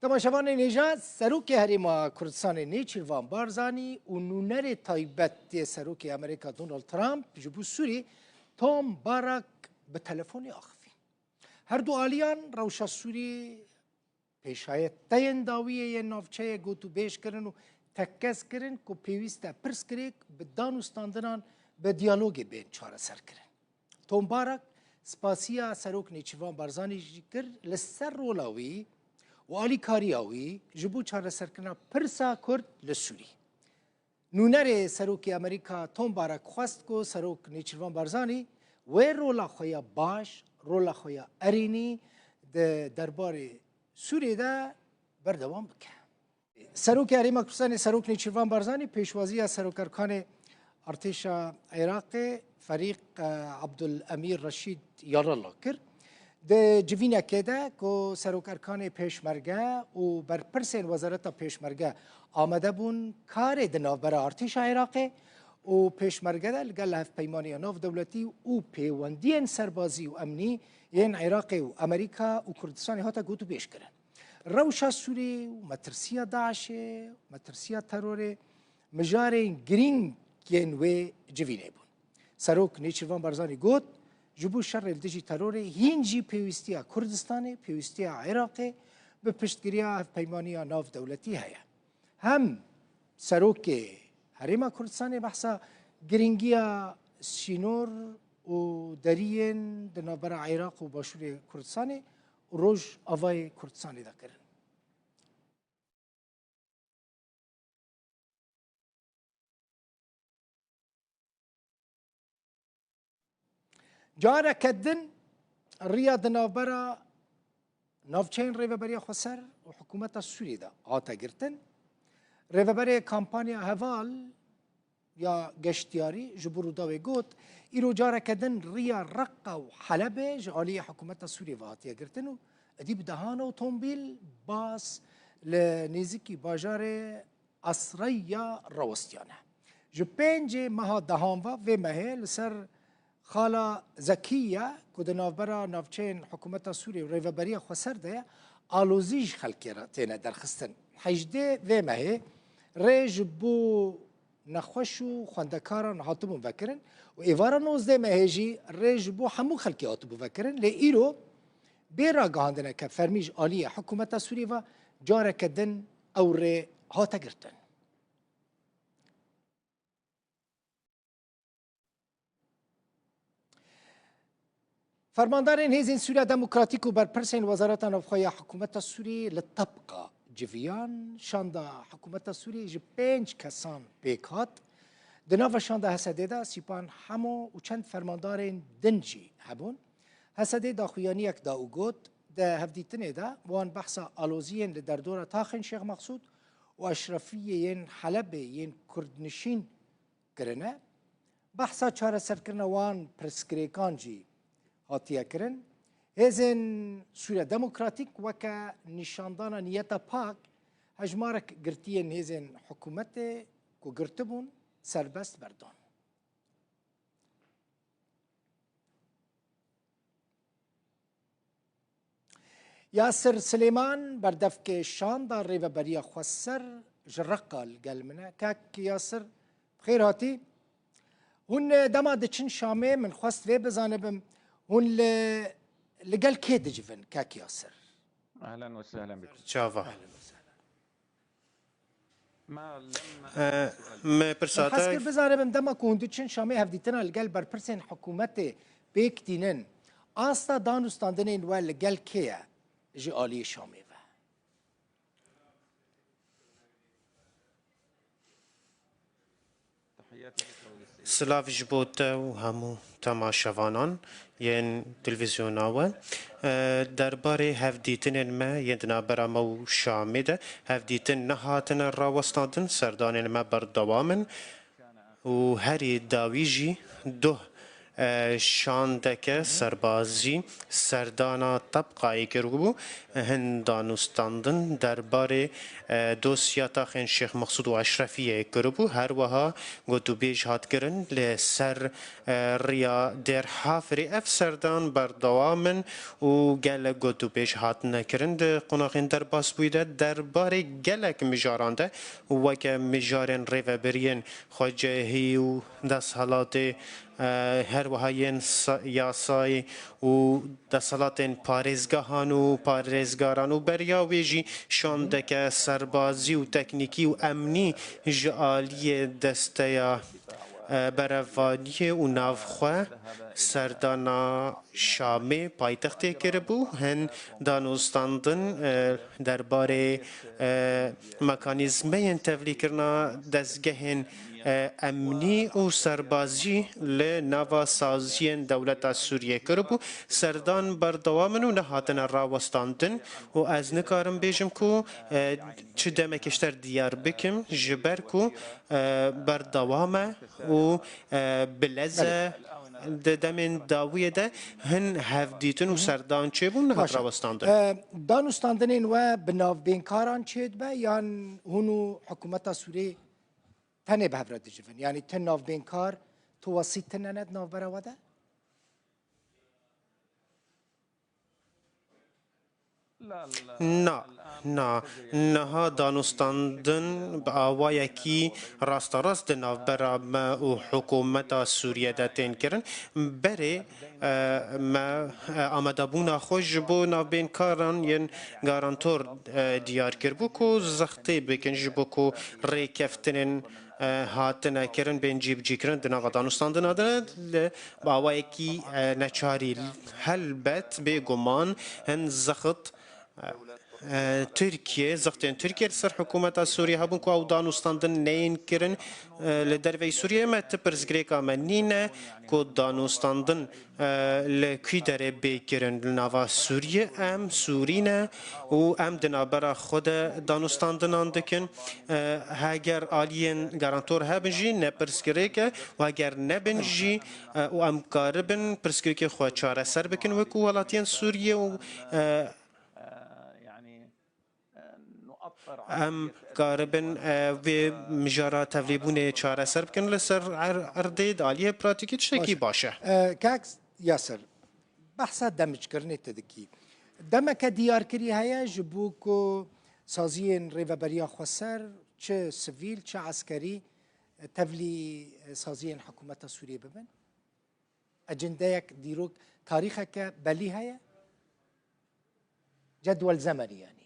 تماشاوان نیجا سروک هریما کردستان نیچیروان بارزانی و نونر تایبت سروک امریکا دونالد ترامپ جبو سوری توم باراک به تلفن آخفی هر دو آلیان روشا سوری پیشایت تین داویه نافچه گوتو بیش کرن و تکس کرن که پیوسته پرس کرک به دانستاندنان به دیالوگ بین چاره سر کرن توم باراک سپاسیا سروک نیچیروان بارزانی جکر لسر رولاوی و آلی کاریاوی جبو چاره سرکنا پرسا کرد لسوری. نونر سروک امریکا توم باراک خواست کو سروک نیچیروان بارزانی و رولا خویا باش رولا خویا ارینی دربار سوری ده بردوام بکه. سروک هریما کردستان سروک نیچیروان بارزانی پیشوازی از سروکرکان ارتش عراق فریق عبدالامیر رشید یارالله کرد. ده جوینا کده که سروکرکان پیشمرگه و بر پرسین وزارت پیشمرگه آمده بون کار دناو برای ارتش عراق و پیشمرگه ده لگل هف پیمانی ناف دولتی و پیوندین سربازی و امنی این عراق و امریکا و کردستان هاتا گوتو بیش کرن روشا سوری و مترسیا داعش مترسیا ترور مجارین گرینگ ینوی جوینه بون سروک نیچیروان بارزانی گوت جبو شر الدجی ترور هینجی پیوستیا کردستان پیوستیا عراق به پشتگیری پیمانی ناف دولتی هیا هم سروک هریما کردستان بحثا گرینگیا سینور و درین دنابر عراق و باشور کردستان و روژ آوای کردستان دا کرن جارا کدن رياض نافبرا نافچین ریوبری خسر و حکومت سوری دا آتا گرتن ریوبری کامپانیا هوال یا گشتیاری جبرو داوی گوت ایرو جارا کدن ریا رقا و حلب جعالی حکومت سوری و آتیا گرتن و ادیب دهان اوتومبیل باس لنزیکی باجار اسریا روستیانه جو پنج ماه دهان و مهه لسر خالا زکیه که در نافبرا نافچین حکومت سوری و ریوبری خسر ده آلوزیج خلکی را تینه درخستن حجده و مهه ریج بو نخوش و خواندکاران هاتبون وکرن و ایوارا 19 مهجی ریج بو همو خلکی هاتبون وکرن لی ایرو بیرا گاهندنه که فرمیج آلی حکومت سوری و جاره کدن او ری هاتا گرتن فرماندارین هیزین سوریا دموکراتیک و برپرسین وزارت نافخوی حکومت سوری لطبقه جویان شاندا حکومت سوری جه 5 کسان پیکات دناو شاندا حسده دا سیپان همو و چند فرماندارین دنجی هبون حسده دا خویانی اک دا اوگوت دا هفدیتنه دا وان بحثا آلوزیین لدردور تاخن شیخ مقصود و اشرفیین حلب ین کردنشین کرنه بحثا چاره سرکرنه وان پرسکریکان جی هاتیه کرن هزین سوریا دموکراتیک وکا نشاندانا نیتا پاک هجمارک گرتیین هزین حکومت کو گرتبون سربست بردان یاسر سلیمان بردفک شاندا ریوبری خسر جرقال قلمنا كاك ياسر بخير هاتي هون دما دچن شامه من خواست و بزانبم هون لقال كيد جفن كاك ياسر اهلا وسهلا بكم شافا ما حسكر بزانبم دما كون دچن شامه هفديتنا لقال برپرسين حكومت بيك دينن آستا دانستاندنين و لقال كيا جي آلي شامه سلاف جبوتا و همو تماشاوانان ین تلویزیون آوان درباره هفدیتن ما ین نابرا مو شامده هفدیتن نهاتن راوستاندن سردان ما بردوامن و هری داویجی دو شاندك سربازی سردانا طبقایی کربو هن دانستاندن درباره دوسیاتا خن شیخ مقصود و اشرفیه کربو هر وها گوتو بیش هات کرن لسر ریا در حافری اف سردان بردوامن و گل گوتو بیش هات نکرن ده قناخین در باس بویده درباره گلک مجارانده و که مجارن ریوبرین خواجهی و دست حالات هر وهاین یاسای و دستالاتن پارێزگاهان و پارێزگاران و بەریاوێژی شاندەکە سەربازی و تەکنیکی و ئەمنی ji aliyê desteya berevaniye û navxwe serdana Şamê paytextê kiribû hin danûstandin derbarê mekanîzmeyên tevlîkirina dezgehên امنی و سربازی لنوا سازین دولت سوریه کربو سردان بردوامن و نهاتن راوستاندن و از نکارم بیجم کو چه دمکشتر دیار بکم جبر کو بردوامه و بلزه دمن داویه ده هن هفدیتن و سردان چه بون نهات راوستاندن دانستاندنین و بناو بینکاران چید به یان هونو حکومت سوریه تنه به هفراد جفن یعنی تن ناف بینکار تو وسیط تنند ناف براوده؟ نه نها دانستاندن با آوای کی راست راست ناف برام و حکومت سوریه داتین کرن بره ما آمدابونا خوش بو ناف بین کاران ین گارانتور دیار کربو کو زختی بکن جبو کو ریکفتنن هاتنا کرن بین جیب جی کرن دنا دانستاندن آدن با آوای کی نچاری هل بت به گمان هن زخت تركيا زختين تركيا سر حكومة سوريا هبون كو او دانوستاندن نين كرن لدروي سوريا ما تبرز غريكا منينة كو دانوستاندن لكي داره بكرن لنوا سوريا ام سورينا و ام دنابرا خود دانوستاندن اندكن هاگر آلين گارانتور هبنجي نبرز غريكا و هاگر نبنجي و ام قاربن برز غريكا خوا چاره سر بكن وكو ولاتين سوريا و ام قاربن و مجارا تفلیبون چاره سر بکن لسر عرضه دالیه پراتیکی چشکی باشه کاکس یاسر بحثا دمج کرنه تدکی دمک دیار کری هیا جبو کو سازین ریوبریا خسر چه سویل چه عسکری تفلی سازین حکومت سوریه ببن اجنده یک دیروک تاریخک بلی هیا جدول زمنی يعني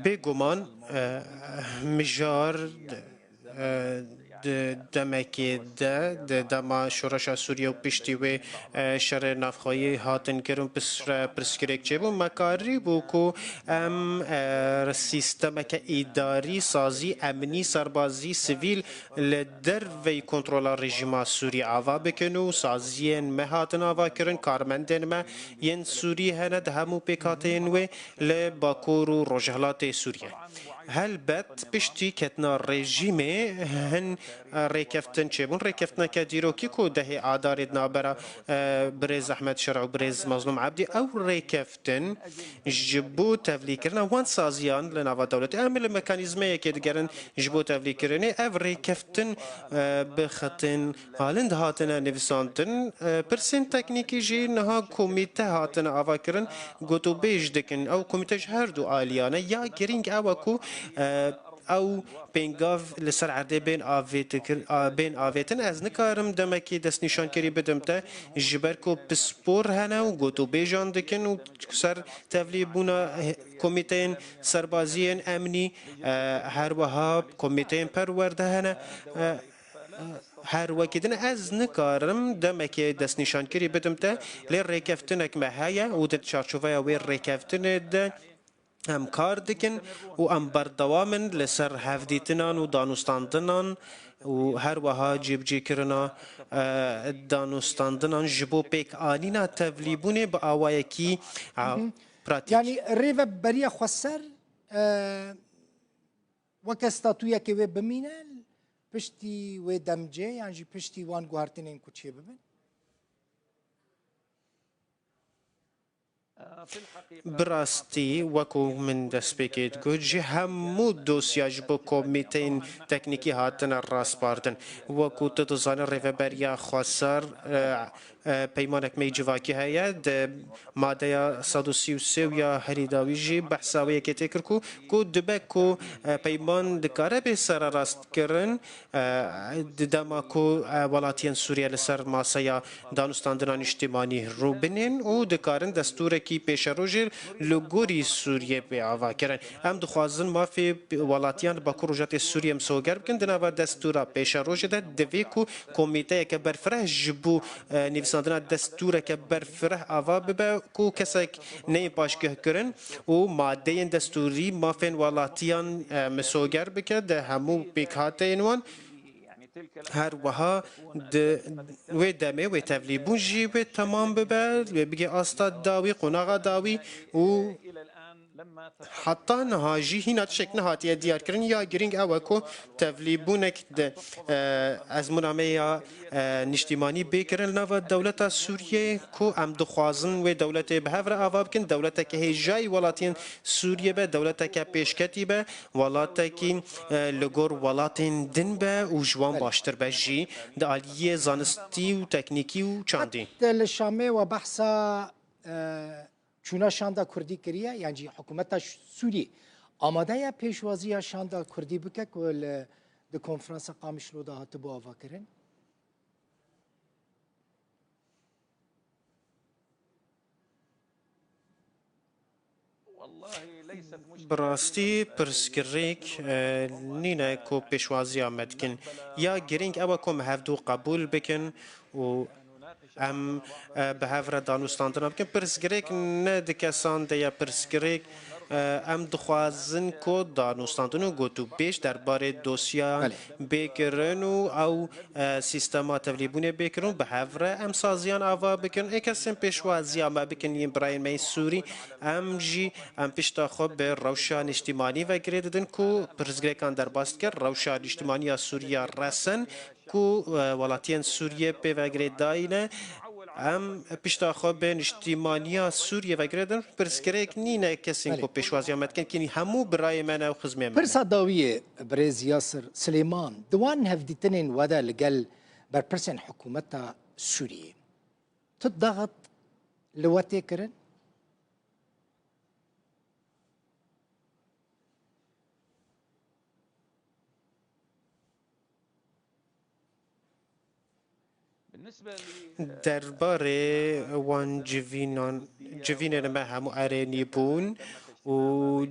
بگمان مجار دمکی ده دما شورش سوریه و پشتی و شر نفخایی هاتن کرن پرسکریک چه بو مکاری بو کو ام سیستم که اداری سازی امنی سربازی سیویل لدر وی کنترل رژیم سوریه آوا بکنو سازین مهاتن آوا کرن کارمندن ما ین سوریه هند همو پیکاتین و لباکور و رجحلات سوریه هل بات پشتی کتنا رژیم هن ریکفتن چه بون ریکفتن که دیروکی کو ده آدارید نابرا برز احمد شرع و برز مظلوم عبدی او ریکفتن جبو تفلی کرنا وان سازیان لناوا دولت اعمل مکانیزمه که دیگرن جبو تفلی کرنه او ریکفتن بخطن هالند هاتنا نویساندن پرسین تکنیکی جی نها کمیته هاتنا آوا کرن گوتو بیج دکن او کمیته هر دو آلیانه یا گرینگ او کو او بینگاف لسر عرده بین آویتن از نکارم دمکی دست نشان کری بدم تا جبر کو پسپور هنه و گوتو بیجان دکن و سر تفلیبونا کمیتین سربازین امنی هر وها کمیتین پرورده هنه هر وکیدن از نکارم دمکی دست نشان کری بدم تا لی ریکفتنک مهایا و دت چارچوفای وی ریکفتن ده ام کار دکن و ام بردوامن لسر هفدیتنان و دانوستاندنان و هر وها جیب جی کرنا دانوستاندنان جبو پیک آنینا تفلیبونه با آوائه کی پراتیک يعني ريفا بريا خسر وەک ستاتویەکێ وێ بمینە پشتی وێ دەمجێ یانجی پشتی وان گواردنên ku çê bibin براستی وەکو من دەست پێکێت گوت ji hemû dosya ji bo komîteyên teknîkî hatine rastbardin wekû tu dizanî rêveberiya xwesar peymanek me civakî heye di madeya 133 ya herî dawî jî behsa wê yekê tê kir ku dibe ku peyman dikare bê serrast-kirin di dema ku welatiyên Sûriye li ser maseya danûstandina niştimanî rûbinên û dikarin destûrekî pêşerojê li gorî Sûriye pê ava kirin. Em dixwazin mafê welatiyan Bakur Rojatê Sûriye misoger bikin di nava destûra pêşerojê de divê ku komîteyeke berfireh ji bo nivîsandina destûreke berfireh ava bibe ku kesek neyê paşgih kirin û madeyên destûrî mafên welatiyan misoger bike di hemû pêkhateyên wan her wiha di wê demê wê tevlîbûn jî wê temam bibe wê bige asta dawî qonaxa dawî û heta niha jî hîna tişek nehatiye diyarkirin ya girîng ew e ku tevlîbûnek di ezmûnameya niştimanî bêkirin li nava dewleta Sûriyê ku em dixwazin wê dewletê bi hev re ava bikin dewleteke hêjayî welatiyên Sûriye be dewleteke pêşketî be welatekî li gor welatên din be û ji wan baştir be jî di aliyê zanistî û teknîkî û çandî. li Şamê we behsa çûna şanda Kurdî kiriye yancî hikûmeta Sûrî amadeya pêşwaziya şanda Kurdî bike ku di konferansa Qamişlo da hatibû avakirin براستی پرسکریک نینه کو پێشوازیya me dikin ya girîng ew e ku me hevdû qebûl bikin û em bi hev re danûstandina bikin pirsgirêk ne dikesan de ya pirsgirêk em dixwazin ku danûstandin û gotûbêj derbarê dosyan bêkirin û ew sîstema tevlîbûnê bêkirin û bi hev re em saziyan ava bikin ê kesên pêşwaziya me bikin yên birayên me Sûrî em jî em pişta xwe bi rewşa niştimanî vegirê didin ku pirsgirêkan derbas dikir rewşa niştimaniya Sûriya resin ku welatiyên Sûriye pê vegirê dayîne em pişta xwe bi niştimaniya Sûriye vegirê din pirsgirêk nîne kesên ku pêşwaziya me dikin kînî hemû birayê me ne û xizmê me Pirsa dawiyê Birêz Yasir Silêman di wan hevdîtinên we de li gel berpirsên hikûmeta Sûriyê tu daxit li we tê kirin derbarê wan civînên me hemû erênî bûn û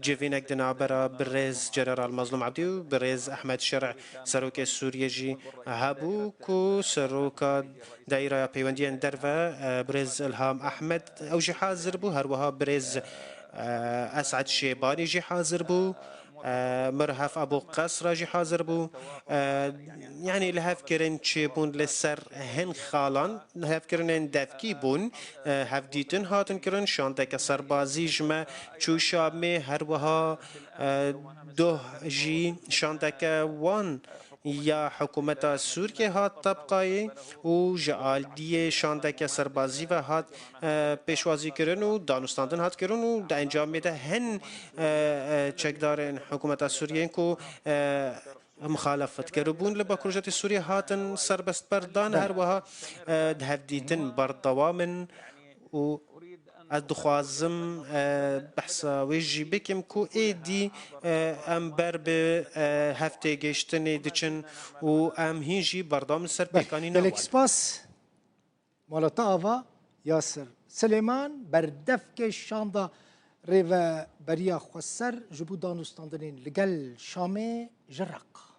civînek di navbera Birêz General Mazlûm Ebdî û Birêz Ehmed Şerê serokê Sûriye jî hebû ku seroka daîraya peywendiyên derve Birêz İlham Ehmed ew jî hazir bû her wiha Birêz Esed Şêbanî jî hazir bû مرهف ابو قصر جی حاضر بو یعنی لهف کرن چه بون لسر هن خالان لهف کرن دفکی بون هف دیتن هاتن کرن شانده که سربازی جمع چوشا می هر وها دو جی شانده که وان یا حکومت سوریه هات طبقایی و جعالیه شاندک سربازی و هات پیشوازی کردن و دانستاندن هات کردن و در انجام میده هن چکدارن حکومت سوریه کو مخالفت کربون لباکر رجعت سوریه هاتن سربست بردان هر وها دهفدیتن بردوامن و از دخوازم بحثا ویجی بکم کو ایدی ام بر به هفته گشتنی دچن و ام هیجی بردام سر پیکانی نوال. بالاکسپاس مالتا آوا یاسر سلیمان بردفک شاندا ریو بریا خسر جبو دانستاندنین لگل شامه جرق